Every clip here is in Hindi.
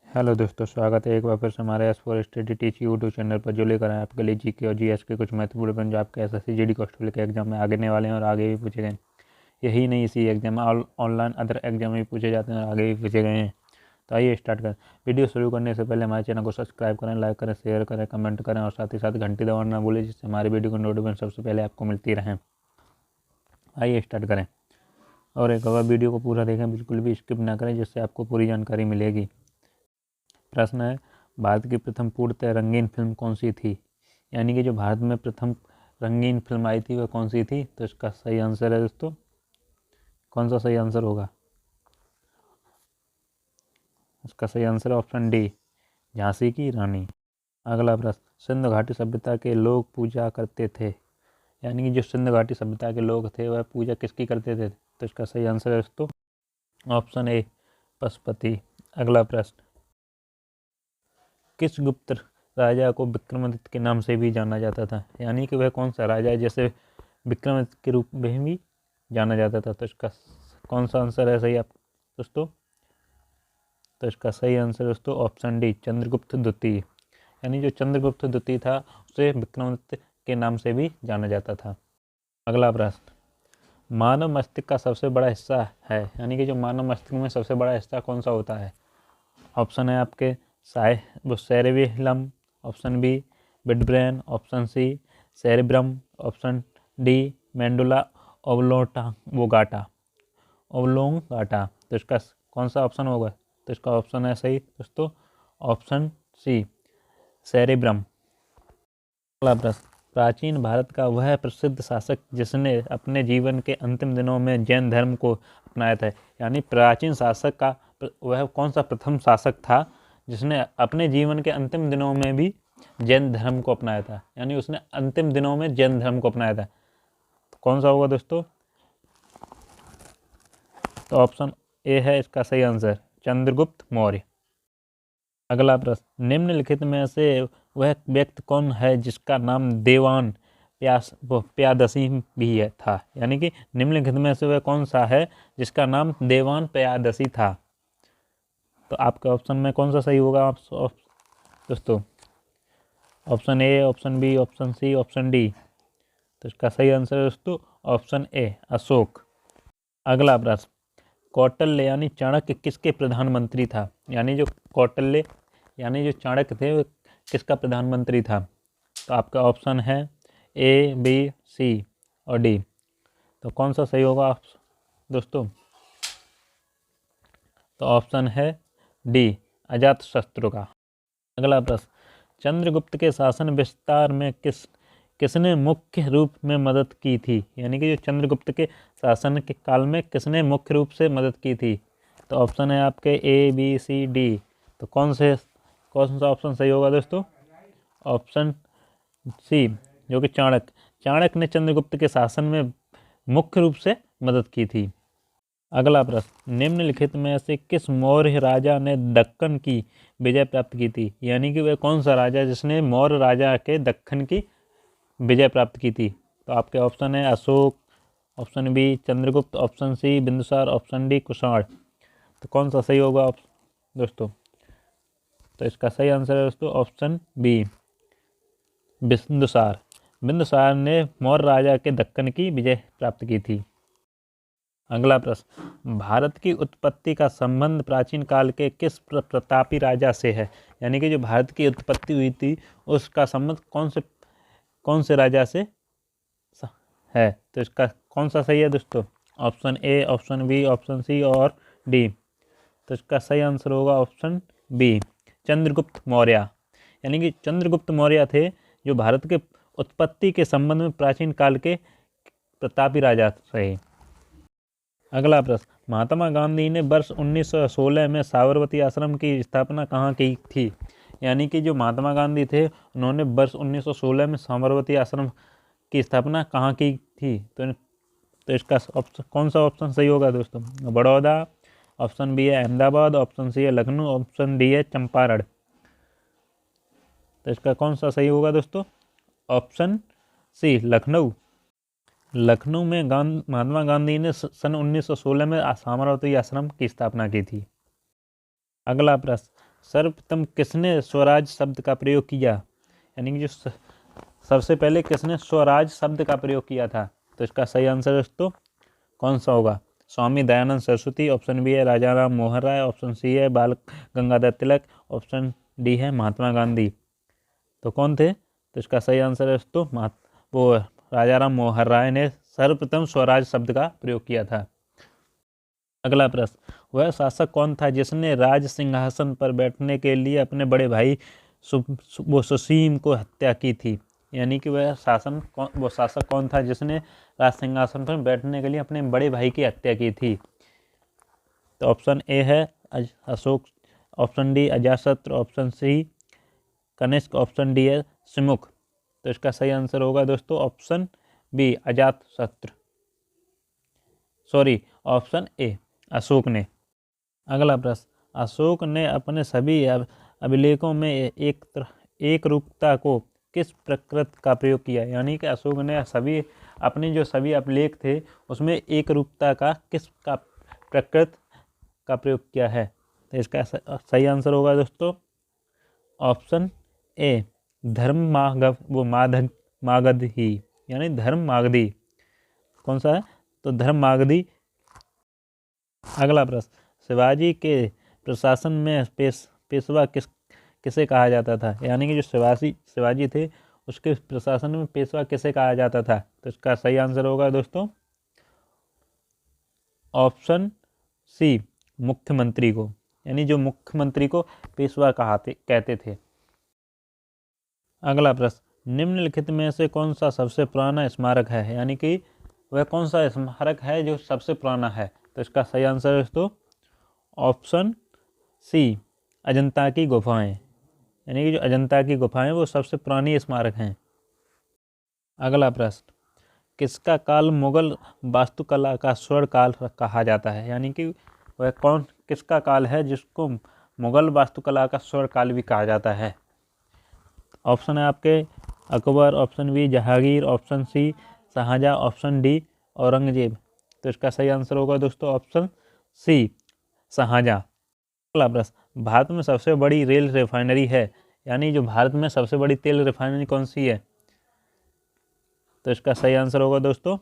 हेलो दोस्तों, स्वागत है एक बार फिर से हमारे S for study teach YouTube channel पर, जो लेकर आए आपके लिए जीके और जीएस के कुछ महत्वपूर्ण प्रश्न जो आपके एसएससी जीडी कांस्टेबल के एग्जाम में आने वाले हैं और आगे भी पूछे गए। यही नहीं, इसी एग्जाम में ऑनलाइन अदर एग्जाम में भी पूछे जाते हैं और आगे भी पूछे गए हैं। तो आइए स्टार्ट करें। वीडियो शुरू करने से पहले हमारे चैनल को सब्सक्राइब करें, लाइक करें, शेयर करें, कमेंट करें और साथ ही साथ घंटी दबाना ना भूलें, जिससे हमारी वीडियो की नोटिफिकेशन सबसे पहले आपको मिलती रहे। आइए स्टार्ट करें। और एक अगर वीडियो को पूरा देखें, बिल्कुल भी स्किप ना करें, जिससे आपको पूरी जानकारी मिलेगी। प्रश्न है, भारत की प्रथम पूर्णतः रंगीन फिल्म कौन सी थी? यानी कि जो भारत में प्रथम रंगीन फिल्म आई थी वह कौन सी थी? तो इसका सही आंसर है दोस्तों, कौन सा सही आंसर होगा? इसका सही आंसर है ऑप्शन डी, झांसी की रानी। अगला प्रश्न, सिंधु घाटी सभ्यता के लोग पूजा करते थे। यानी कि जो सिंधु घाटी सभ्यता के लोग थे वह पूजा किसकी करते थे? तो इसका सही आंसर है दोस्तों ऑप्शन ए, पशुपति। अगला प्रश्न, किस गुप्त राजा को विक्रमादित्य के नाम से भी जाना जाता था? यानी कि वह कौन सा राजा है जैसे विक्रमादित्य के रूप में भी जाना जाता था? तो इसका कौन सा आंसर है सही आप दोस्तों? तो इसका सही आंसर दोस्तों ऑप्शन डी, चंद्रगुप्त द्वितीय। यानी जो चंद्रगुप्त द्वितीय था उसे विक्रमादित्य के नाम से भी जाना जाता था। अगला प्रश्न, मानव मस्तिष्क का सबसे बड़ा हिस्सा है। यानी कि जो मानव मस्तिष्क में सबसे बड़ा हिस्सा कौन सा होता है? ऑप्शन है आपके cerebellum, option B midbrain, option C cerebrum, option D medulla oblongata. तो इसका कौन सा ऑप्शन होगा? तो इसका ऑप्शन है सही दोस्तों ऑप्शन सी, सेरेब्रम। अगला प्रश्न, प्राचीन भारत का वह प्रसिद्ध शासक जिसने अपने जीवन के अंतिम दिनों में जैन धर्म को अपनाया था। यानी प्राचीन शासक का वह कौन सा प्रथम शासक था जिसने अपने जीवन के अंतिम दिनों में भी जैन धर्म को अपनाया था? यानी उसने अंतिम दिनों में जैन धर्म को अपनाया था, तो कौन सा होगा दोस्तों? तो ऑप्शन ए है इसका सही आंसर, चंद्रगुप्त मौर्य। अगला प्रश्न, निम्नलिखित में से वह व्यक्ति कौन है जिसका नाम देवान प्यादसी भी है था? यानी कि निम्नलिखित में से वह कौन सा है जिसका नाम देवान प्यादसी था? तो आपके ऑप्शन में कौन सा सही होगा आप दोस्तों? Option A, option B, option C, option D. तो इसका सही आंसर है दोस्तों ऑप्शन ए, अशोक। अगला प्रश्न, कौटिल्य यानी चाणक्य किसके प्रधानमंत्री था? यानी जो कौटिल्य यानी जो चाणक्य थे वो किसका प्रधानमंत्री था? तो आपका ऑप्शन है ए, बी, सी और डी। तो कौन सा सही होगा आप दोस्तों? तो ऑप्शन है डी, अजातशत्रु का। अगला प्रश्न, चंद्रगुप्त के शासन विस्तार में किसने मुख्य रूप में मदद की थी? यानी कि जो चंद्रगुप्त के शासन के काल में किसने मुख्य रूप से मदद की थी? तो ऑप्शन है आपके ए, बी, सी, डी। तो कौन सा ऑप्शन सही होगा दोस्तों? ऑप्शन सी, जो कि चाणक्य ने चंद्रगुप्त के शासन में मुख्य रूप से मदद की थी। अगला प्रश्न, निम्नलिखित में से किस मौर्य राजा ने दक्कन की विजय प्राप्त की थी? यानी कि वह कौन सा राजा जिसने मौर्य राजा के दक्कन की विजय प्राप्त की थी? तो आपके ऑप्शन है Ashok, option B Chandragupta, option C Bindusara, option D Kushan. तो कौन सा सही होगा दोस्तों? तो इसका सही आंसर है दोस्तों ऑप्शन बी, बिंदुसार। बिंदुसार ने मौर्य राजा के दक्कन की विजय प्राप्त की थी। अगला प्रश्न, भारत की उत्पत्ति का संबंध प्राचीन काल के किस प्रतापी राजा से है? यानी कि जो भारत की उत्पत्ति हुई थी उसका संबंध कौन से राजा से है? तो इसका कौन सा सही है दोस्तों? Option A, option B, option C और डी। तो इसका सही आंसर होगा ऑप्शन बी, चंद्रगुप्त मौर्य। यानी कि चंद्रगुप्त मौर्य थे जो भारत के उत्पत्ति के संबंध में प्राचीन काल के प्रतापी राजा रहे। अगला प्रश्न, महात्मा गांधी ने वर्ष 1916 में साबरमती आश्रम की स्थापना कहाँ की थी? यानी कि जो महात्मा गांधी थे उन्होंने वर्ष 1916 में साबरमती आश्रम की स्थापना कहाँ की थी? तो इसका कौन सा ऑप्शन सही होगा दोस्तों? बड़ौदा, ऑप्शन बी है अहमदाबाद, ऑप्शन सी है लखनऊ, ऑप्शन डी है चंपारण। तो इसका कौन सा सही होगा दोस्तों? Option C, Lucknow. लखनऊ में महात्मा गांधी ने सन 1916 में साबरमती आश्रम की स्थापना की थी। अगला प्रश्न, सर्वप्रथम किसने स्वराज शब्द का प्रयोग किया, यानी कि जो सबसे पहले किसने स्वराज शब्द का प्रयोग किया था? तो इसका सही आंसर दोस्तों कौन सा होगा? स्वामी दयानंद सरस्वती, ऑप्शन बी है राजा राम मोहन राय, ऑप्शन सी है बाल गंगाधर तिलक, ऑप्शन डी है महात्मा गांधी। तो कौन थे? तो इसका सही आंसर है दोस्तों वो राजा राम मोहन राय ने सर्वप्रथम स्वराज शब्द का प्रयोग किया था। अगला प्रश्न, वह शासक कौन था जिसने राज सिंहासन पर बैठने के लिए अपने बड़े भाई वो सुसीम को हत्या की थी? यानी कि वो शासक कौन था जिसने राज सिंहासन पर बैठने के लिए अपने बड़े भाई की हत्या की थी? तो ऑप्शन ए है Ashok, option D Ajatashatru, option C Kanishka, option D है सिमुख। तो इसका सही आंसर होगा दोस्तों option B Ajatashatru, sorry option A Ashok ने। अगला प्रश्न, अशोक ने अपने सभी अभिलेखों में एक रूपता को किस प्रकृत का प्रयोग किया? यानी कि अशोक ने अपने जो सभी अभिलेख थे उसमें एक रूपता का किस का प्रकृत का प्रयोग किया है? तो इसका सही आंसर होगा दोस्तों ऑप्शन ए धर्म मागधी, यानी धर्म मागधी। कौन सा है? तो धर्म मागधी। अगला प्रश्न, शिवाजी के प्रशासन में पेशवा किसे कहा जाता था? यानी कि जो शिवाजी थे उसके प्रशासन में पेशवा किसे कहा जाता था? तो इसका सही आंसर होगा दोस्तों ऑप्शन सी मुख्यमंत्री को, यानी जो मुख्यमंत्री को पेशवा कहते थे। अगला प्रश्न, निम्नलिखित में से कौन सा सबसे पुराना स्मारक है? यानी कि वह कौन सा स्मारक है जो सबसे पुराना है? तो इसका सही आंसर है दोस्तों ऑप्शन सी अजंता की गुफाएं, यानी कि जो अजंता की गुफाएं वो सबसे पुरानी स्मारक हैं। अगला प्रश्न, किसका काल मुगल वास्तुकला का स्वर्ण काल कहा जाता है? यानी कि वह किसका काल है जिसको मुगल वास्तुकला का स्वर्ण काल भी कहा जाता है? ऑप्शन है आपके Akbar, option B Jahangir, option C Shahjahan, option D Aurangzeb. तो इसका सही आंसर होगा दोस्तों ऑप्शन सी शाहजहां। अगला प्रश्न, भारत में सबसे बड़ी रेल रिफाइनरी है, यानी जो भारत में सबसे बड़ी तेल रिफाइनरी कौन सी है? तो इसका सही आंसर होगा दोस्तों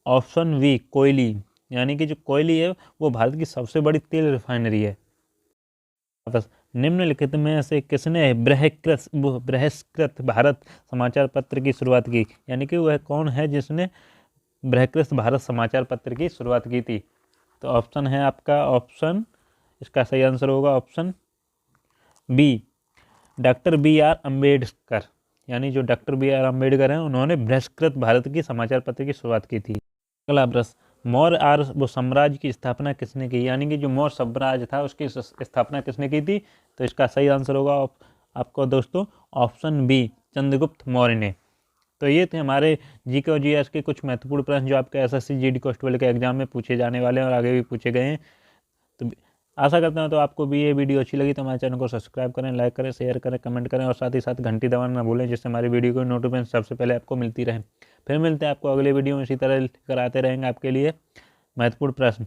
ऑप्शन वी कोयली, यानी कि जो कोयली है वो भारत की सबसे बड़ी तेल रिफाइनरी है। निम्नलिखित में से किसने बृहस्कृत भारत समाचार पत्र की शुरुआत की? यानी कि वह कौन है जिसने बृहस्कृत भारत समाचार पत्र की शुरुआत की थी? तो ऑप्शन है आपका ऑप्शन, इसका सही आंसर होगा option B doctor B R Ambedkar, यानी जो डॉक्टर बी आर अम्बेडकर हैं उन्होंने बृहस्कृत भारत की समाचार पत्र की शुरुआत की थी। अगला प्रश्न, मौर्य वो साम्राज्य की स्थापना किसने की? यानी कि जो मौर्य साम्राज्य था उसकी स्थापना किसने की थी? तो इसका सही आंसर होगा आपको दोस्तों ऑप्शन बी चंद्रगुप्त मौर्य ने। तो ये थे हमारे जीके और जीएस के कुछ महत्वपूर्ण प्रश्न जो आपके एसएससी जीडी कांस्टेबल के एग्जाम में पूछे जाने वाले हैं और आगे भी पूछे गए हैं। तो आशा करता हूँ तो आपको भी ये वीडियो अच्छी लगी तो हमारे चैनल को सब्सक्राइब करें, लाइक करें, शेयर करें, कमेंट करें और साथ ही साथ घंटी दबाना ना भूलें जिससे हमारी वीडियो को नोटिफिकेशन सबसे पहले आपको मिलती रहे। फिर मिलते हैं आपको अगले वीडियो में, इसी तरह लेकर आते रहेंगे आपके लिए महत्वपूर्ण प्रश्न।